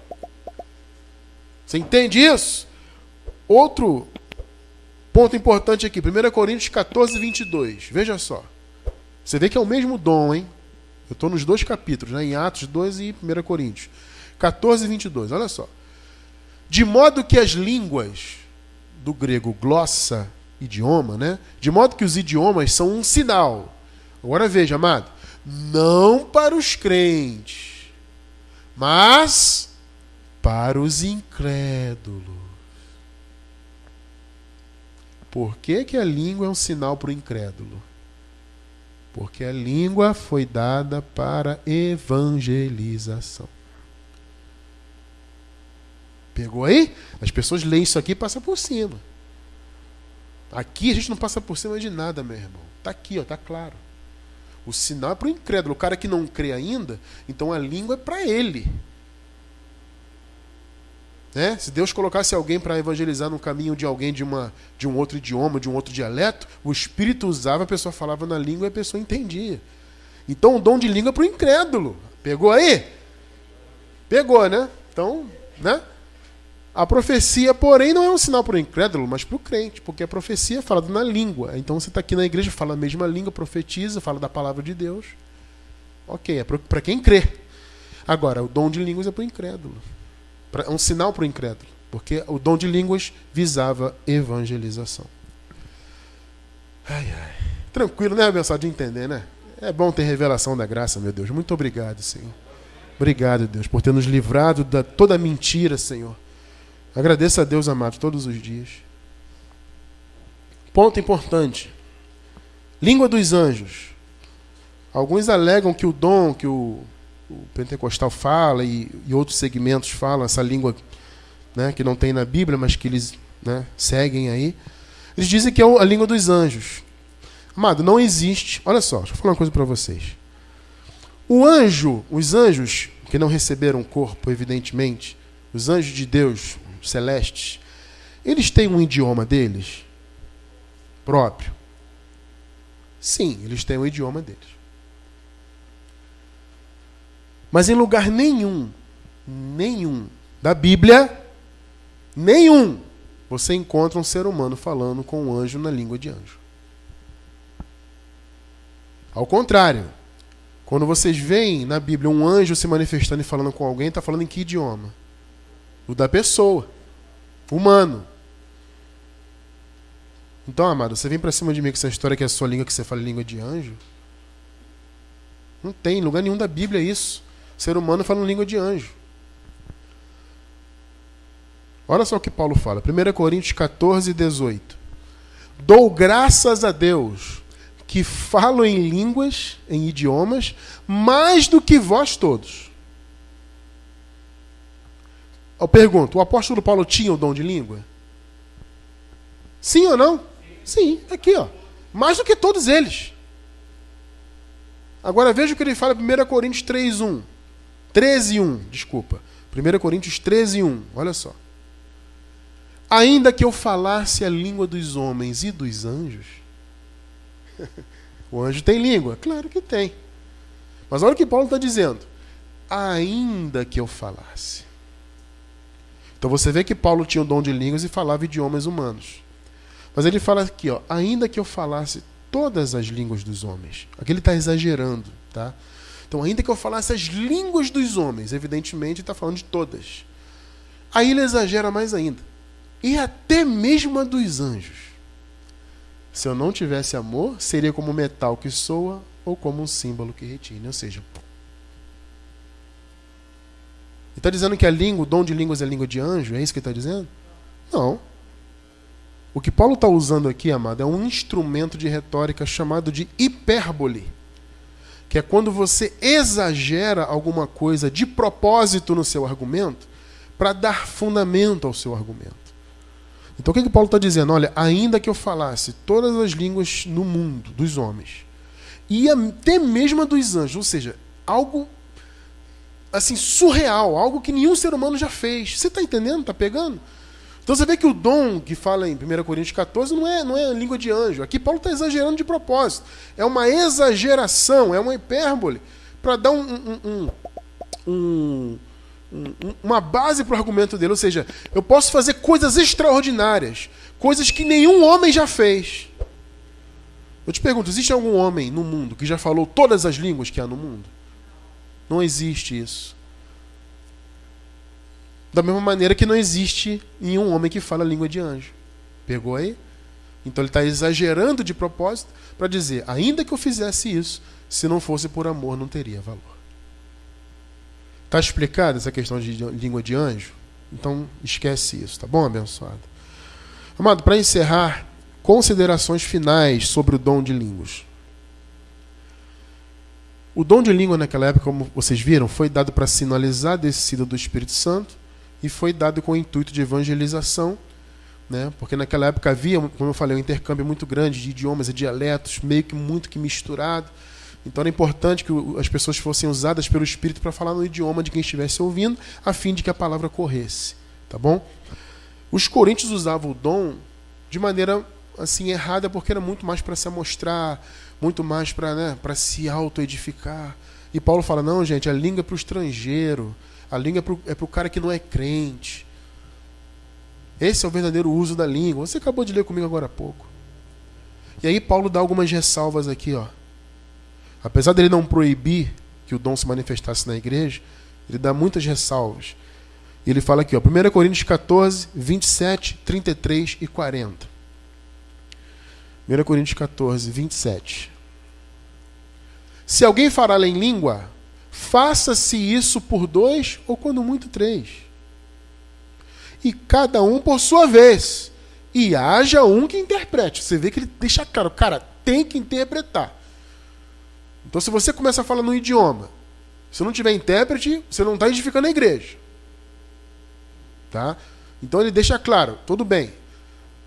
Você entende isso? Outro ponto importante aqui, 1 Coríntios 14, 22. Veja só. Você vê que é o mesmo dom, hein? Eu estou nos dois capítulos, né? Em Atos 2 e 1 Coríntios. 14 e 22, olha só. De modo que as línguas, do grego glossa, idioma, né? De modo que os idiomas são um sinal. Agora veja, amado. Não para os crentes, mas para os incrédulos. Por que que a língua é um sinal para o incrédulo? Porque a língua foi dada para evangelização. Pegou aí? As pessoas leem isso aqui e passam por cima. Aqui a gente não passa por cima de nada, meu irmão. Está aqui, está claro. O sinal é para o incrédulo. O cara que não crê ainda, então a língua é para ele. Né? Se Deus colocasse alguém para evangelizar no caminho de alguém de um outro idioma, de um outro dialeto, o Espírito usava, a pessoa falava na língua e a pessoa entendia. Então o dom de língua é para o incrédulo. Pegou aí? Pegou, né? Então, né? A profecia, porém, não é um sinal para o incrédulo, mas para o crente, porque a profecia é falada na língua. Então você está aqui na igreja, fala a mesma língua, profetiza, fala da palavra de Deus. Ok, é para quem crê. Agora, o dom de línguas é para o incrédulo. É um sinal para o incrédulo, porque o dom de línguas visava evangelização. Ai, ai. Tranquilo, né, abençoado, de entender, né? É bom ter revelação da graça, meu Deus. Muito obrigado, Senhor. Obrigado, Deus, por ter nos livrado de toda mentira, Senhor. Agradeço a Deus, amado, todos os dias. Ponto importante. Língua dos anjos. Alguns alegam que o dom que o pentecostal fala e outros segmentos falam, essa língua, né, que não tem na Bíblia, mas que eles, né, seguem aí, eles dizem que é a língua dos anjos. Amado, não existe. Olha só, deixa eu falar uma coisa para vocês. Os anjos que não receberam corpo, evidentemente, os anjos de Deus, celestes, eles têm um idioma deles próprio? Sim, eles têm um idioma deles. Mas em lugar nenhum da Bíblia, você encontra um ser humano falando com um anjo na língua de anjo. Ao contrário, quando vocês veem na Bíblia um anjo se manifestando e falando com alguém, está falando em que idioma? O da pessoa, humano. Então, amado, você vem para cima de mim com essa história que é a sua língua, que você fala língua de anjo? Não tem, em lugar nenhum da Bíblia é isso. Ser humano fala língua de anjo. Olha só o que Paulo fala. 1 Coríntios 14, 18. Dou graças a Deus que falo em línguas, em idiomas, mais do que vós todos. Eu pergunto, o apóstolo Paulo tinha o dom de língua? Sim ou não? Sim, aqui, ó. Mais do que todos eles. Agora veja o que ele fala em 1 Coríntios 13, 1. 1 Coríntios 13, 1. Olha só. Ainda que eu falasse a língua dos homens e dos anjos. O anjo tem língua? Claro que tem. Mas olha o que Paulo está dizendo. Ainda que eu falasse. Então você vê que Paulo tinha o dom de línguas e falava idiomas humanos. Mas ele fala aqui, ó, ainda que eu falasse todas as línguas dos homens. Aqui ele está exagerando, tá? Então, ainda que eu falasse as línguas dos homens, evidentemente está falando de todas. Aí ele exagera mais ainda. E até mesmo a dos anjos. Se eu não tivesse amor, seria como metal que soa ou como um símbolo que retine. Ou seja, ele está dizendo que a língua, o dom de línguas é a língua de anjo? É isso que ele está dizendo? Não. O que Paulo está usando aqui, amado, é um instrumento de retórica chamado de hipérbole. Que é quando você exagera alguma coisa de propósito no seu argumento para dar fundamento ao seu argumento. Então o que Paulo está dizendo? Olha, ainda que eu falasse todas as línguas no mundo, dos homens, e até mesmo a dos anjos, ou seja, algo assim, surreal, algo que nenhum ser humano já fez. Você está entendendo? Está pegando? Então você vê que o dom que fala em 1 Coríntios 14 não é língua de anjo. Aqui Paulo está exagerando de propósito. É uma exageração, é uma hipérbole, para dar uma base para o argumento dele. Ou seja, eu posso fazer coisas extraordinárias, coisas que nenhum homem já fez. Eu te pergunto, existe algum homem no mundo que já falou todas as línguas que há no mundo? Não existe isso. Da mesma maneira que não existe nenhum homem que fala a língua de anjo. Pegou aí? Então ele está exagerando de propósito para dizer, ainda que eu fizesse isso, se não fosse por amor, não teria valor. Está explicada essa questão de língua de anjo? Então esquece isso, tá bom, abençoado? Amado, para encerrar, considerações finais sobre o dom de línguas. O dom de língua naquela época, como vocês viram, foi dado para sinalizar a descida do Espírito Santo e foi dado com o intuito de evangelização, né? Porque naquela época havia, como eu falei, um intercâmbio muito grande de idiomas e dialetos, meio que muito que misturado. Então era importante que as pessoas fossem usadas pelo Espírito para falar no idioma de quem estivesse ouvindo, a fim de que a palavra corresse, tá bom? Os coríntios usavam o dom de maneira assim errada, porque era muito mais para se amostrar, muito mais para se auto-edificar. E Paulo fala, não, gente, a língua é para o estrangeiro, a língua é para o cara que não é crente. Esse é o verdadeiro uso da língua. Você acabou de ler comigo agora há pouco. E aí Paulo dá algumas ressalvas aqui, ó. Apesar dele não proibir que o dom se manifestasse na igreja, ele dá muitas ressalvas. E ele fala aqui, ó, 1 Coríntios 14, 27, 33 e 40. 1 Coríntios 14, 27. Se alguém falar em língua, faça-se isso por 2 ou quando muito 3. E cada um por sua vez. E haja um que interprete. Você vê que ele deixa claro, cara, tem que interpretar. Então se você começa a falar no idioma, se não tiver intérprete, você não está edificando a igreja. Tá? Então ele deixa claro, tudo bem.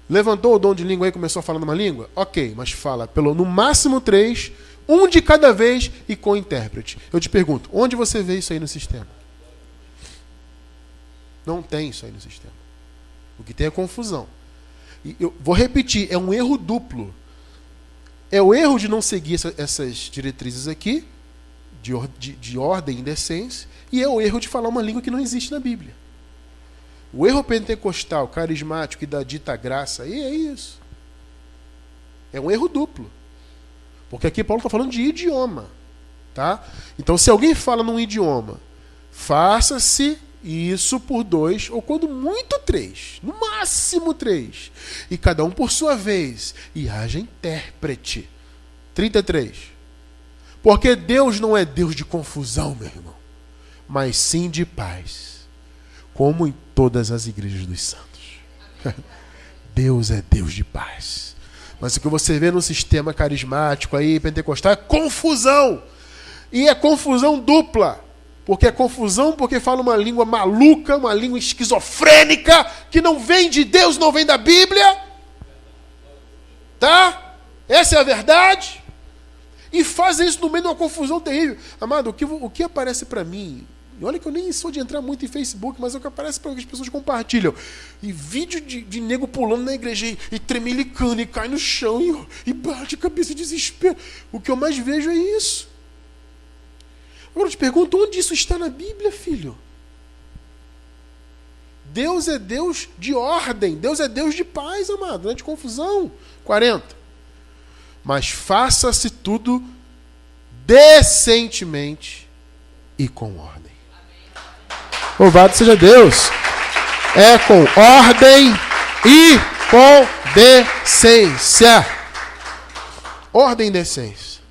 Levantou o dom de língua aí e começou a falar numa língua? Ok, mas fala no máximo 3, um de cada vez e com intérprete. Eu te pergunto, onde você vê isso aí no sistema? Não tem isso aí no sistema. O que tem é confusão. E eu vou repetir, é um erro duplo. É o erro de não seguir essas diretrizes aqui, de ordem e decência, e é o erro de falar uma língua que não existe na Bíblia. O erro pentecostal, carismático e da dita graça aí é isso. É um erro duplo. Porque aqui Paulo está falando de idioma. Tá? Então, se alguém fala num idioma, faça-se isso por 2, ou quando muito 3. No máximo 3. E cada um por sua vez. E haja intérprete. 33. Porque Deus não é Deus de confusão, meu irmão, mas sim de paz. Como em todas as igrejas dos santos. Deus é Deus de paz. Mas o que você vê no sistema carismático aí, pentecostal, é confusão. E é confusão dupla. Porque é confusão porque fala uma língua maluca, uma língua esquizofrênica, que não vem de Deus, não vem da Bíblia. Tá? Essa é a verdade. E fazem isso no meio de uma confusão terrível. Amado, o que aparece para mim... E olha que eu nem sou de entrar muito em Facebook, mas é o que aparece para que as pessoas compartilham. E vídeo de nego pulando na igreja e tremelicando, e cai no chão, e bate a cabeça de desespero. O que eu mais vejo é isso. Agora eu te pergunto, onde isso está na Bíblia, filho? Deus é Deus de ordem, Deus é Deus de paz, amado, não é de confusão. 40. Mas faça-se tudo decentemente e com ordem. Louvado seja Deus. É com ordem e com decência. Ordem e decência.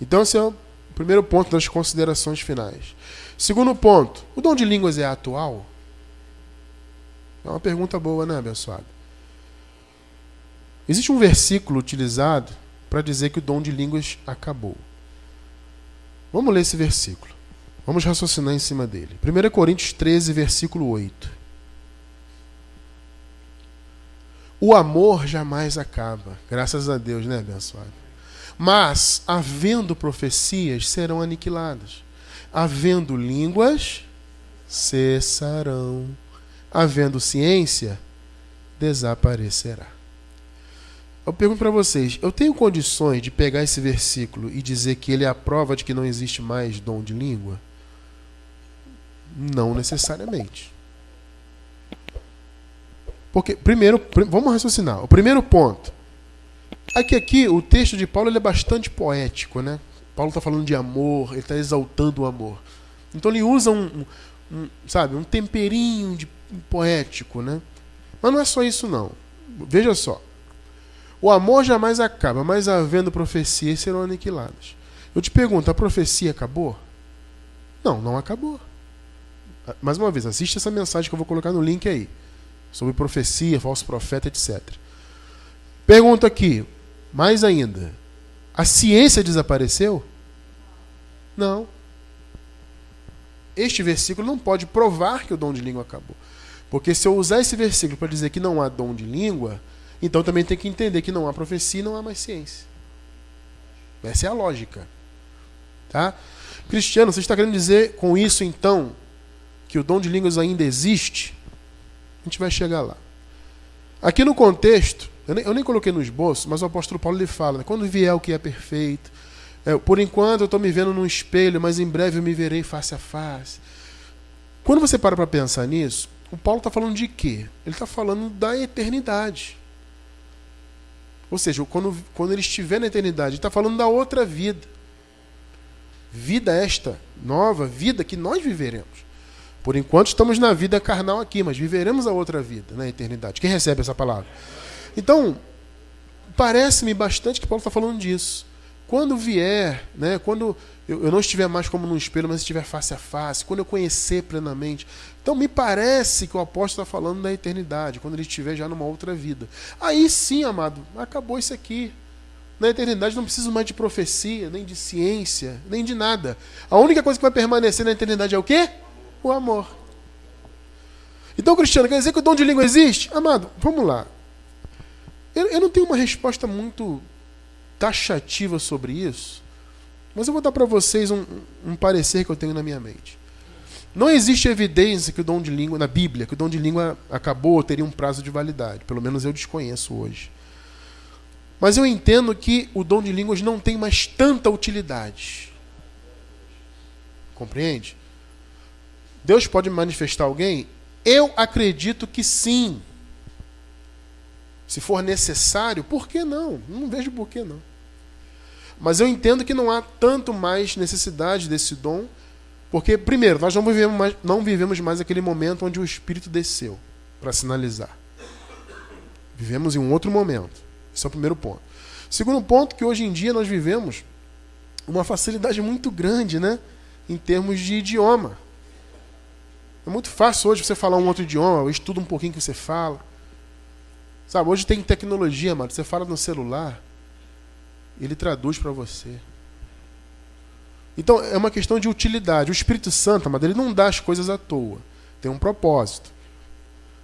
Então esse é o primeiro ponto das considerações finais. Segundo ponto, o dom de línguas é atual? É uma pergunta boa, né, abençoado? Existe um versículo utilizado para dizer que o dom de línguas acabou. Vamos ler esse versículo. Vamos raciocinar em cima dele. 1 Coríntios 13, versículo 8. O amor jamais acaba. Graças a Deus, né, abençoado? Mas, havendo profecias, serão aniquiladas. Havendo línguas, cessarão. Havendo ciência, desaparecerá. Eu pergunto para vocês, eu tenho condições de pegar esse versículo e dizer que ele é a prova de que não existe mais dom de língua? Não necessariamente. Porque, primeiro, vamos raciocinar. O primeiro ponto. Aqui o texto de Paulo ele é bastante poético, né? Paulo está falando de amor, ele está exaltando o amor. Então ele usa um temperinho poético, né? Mas não é só isso, não. Veja só. O amor jamais acaba, mas havendo profecias serão aniquiladas. Eu te pergunto, a profecia acabou? Não, não acabou. Mais uma vez, assiste essa mensagem que eu vou colocar no link aí. Sobre profecia, falso profeta, etc. Pergunta aqui, mais ainda. A ciência desapareceu? Não. Este versículo não pode provar que o dom de língua acabou. Porque se eu usar esse versículo para dizer que não há dom de língua, então também tem que entender que não há profecia e não há mais ciência. Essa é a lógica. Tá? Cristiano, você está querendo dizer com isso, então, que o dom de línguas ainda existe? A gente vai chegar lá. Aqui no contexto, eu nem coloquei no esboço, mas o apóstolo Paulo ele fala, né, quando vier o que é perfeito, por enquanto eu estou me vendo num espelho, mas em breve eu me verei face a face. Quando você para pensar nisso, o Paulo está falando de quê? Ele está falando da eternidade. Ou seja, quando ele estiver na eternidade, ele está falando da outra vida. Vida esta, nova vida que nós viveremos. Por enquanto estamos na vida carnal aqui, mas viveremos a outra vida na eternidade. Quem recebe essa palavra? Então, parece-me bastante que Paulo está falando disso. Quando vier, né, quando eu não estiver mais como num espelho, mas estiver face a face, quando eu conhecer plenamente. Então, me parece que o apóstolo está falando da eternidade, quando ele estiver já numa outra vida. Aí sim, amado, acabou isso aqui. Na eternidade não preciso mais de profecia, nem de ciência, nem de nada. A única coisa que vai permanecer na eternidade é o quê? O amor. Então, Cristiano, quer dizer que o dom de língua existe? Amado, vamos lá. Eu não tenho uma resposta muito taxativa sobre isso, mas eu vou dar para vocês um parecer que eu tenho na minha mente. Não existe evidência que o dom de língua, na Bíblia, que o dom de língua acabou ou teria um prazo de validade. Pelo menos eu desconheço hoje. Mas eu entendo que o dom de línguas não tem mais tanta utilidade. Compreende? Deus pode manifestar alguém? Eu acredito que sim. Se for necessário, por que não? Não vejo por que não. Mas eu entendo que não há tanto mais necessidade desse dom, porque, primeiro, nós não vivemos mais aquele momento onde o Espírito desceu para sinalizar. Vivemos em um outro momento. Esse é o primeiro ponto. Segundo ponto, que hoje em dia nós vivemos uma facilidade muito grande, né, em termos de idioma. É muito fácil hoje você falar um outro idioma, estuda um pouquinho que você fala. Sabe, hoje tem tecnologia, mano. Você fala no celular, ele traduz para você. Então, é uma questão de utilidade. O Espírito Santo, amado, ele não dá as coisas à toa. Tem um propósito.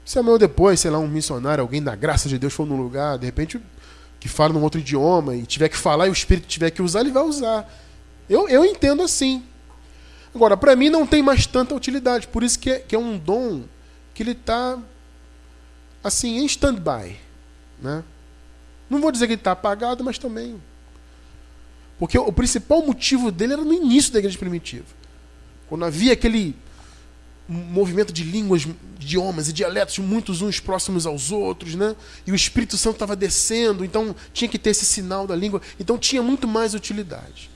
Se amanhã ou depois, sei lá, um missionário, alguém da graça de Deus for num lugar, de repente, que fala num outro idioma e tiver que falar e o Espírito tiver que usar, ele vai usar. Eu entendo assim. Agora, para mim não tem mais tanta utilidade. Por isso que é um dom que ele está assim, em stand-by. Né? Não vou dizer que ele está apagado, mas também... Porque o principal motivo dele era no início da igreja primitiva. Quando havia aquele movimento de línguas, idiomas e dialetos, muitos uns próximos aos outros, né? E o Espírito Santo estava descendo, então tinha que ter esse sinal da língua. Então tinha muito mais utilidade.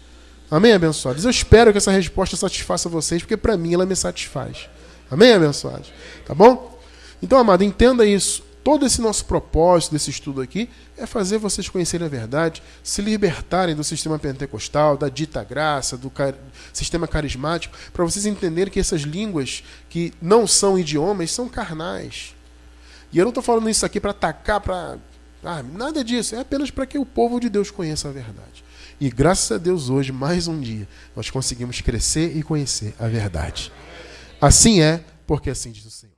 Amém, abençoados? Eu espero que essa resposta satisfaça vocês, porque para mim ela me satisfaz. Amém, abençoados? Tá bom? Então, amado, entenda isso. Todo esse nosso propósito desse estudo aqui é fazer vocês conhecerem a verdade, se libertarem do sistema pentecostal, da dita graça, do sistema carismático, para vocês entenderem que essas línguas que não são idiomas são carnais. E eu não estou falando isso aqui para atacar, nada disso. É apenas para que o povo de Deus conheça a verdade. E graças a Deus hoje, mais um dia, nós conseguimos crescer e conhecer a verdade. Assim é, porque assim diz o Senhor.